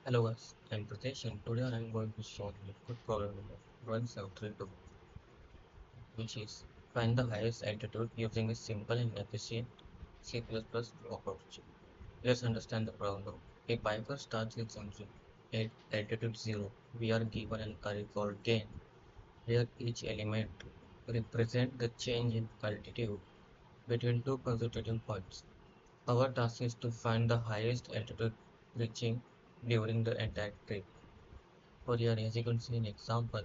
Hello guys, I'm Pritesh and today I'm going to solve a good problem of 1732, which is find the highest altitude using a simple and efficient C++ approach. Let's understand the problem. A biker starts its engine at altitude 0. We are given an array called gain, where each element represents the change in altitude between two consecutive points. Our task is to find the highest altitude reaching during the entire trip. For here, as you can see in example,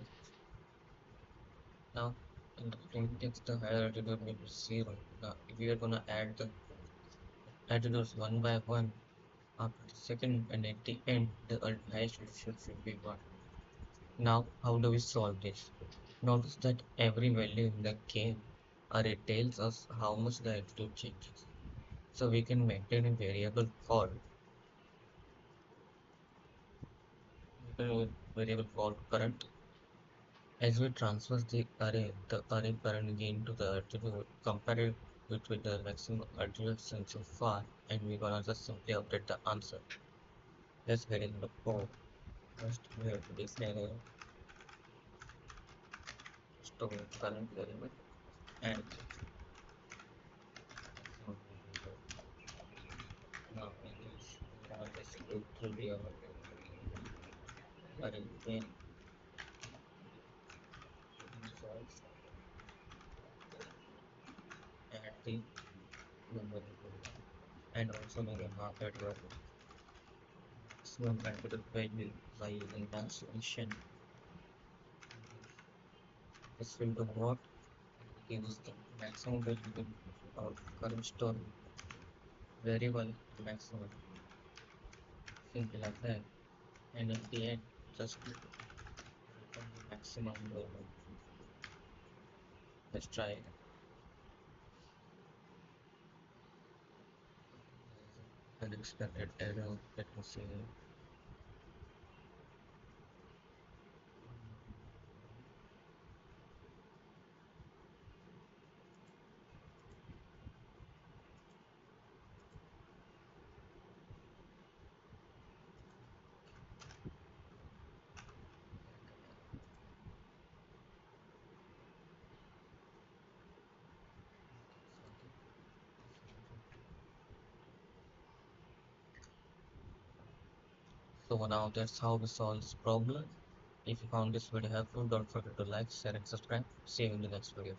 now in the plain text, the higher altitude will be 0. Now, if we are gonna add the altitudes one by one after the second and at the end, the highest altitude should be 1. Now, how do we solve this? Notice that every value in the game array tells us how much the altitude changes. So we can maintain a variable called current. As we transfer the array current gain to the altitude, compare it with the maximum altitude seen so far, and we're gonna just simply update the answer. Let's get in the code. First, we have to declare a store current variable and now in this, we're gonna just go through the array gain results and the number and also make a market where maximum altitude value by using translation. This will do what? Gives the maximum value of current store variable maximum, simple like that. And at the end, just return the maximum value. Let's try it. Unexpected error. Let me see. So now that's how we solve this problem. If you found this video helpful, don't forget to like, share, and subscribe. See you in the next video.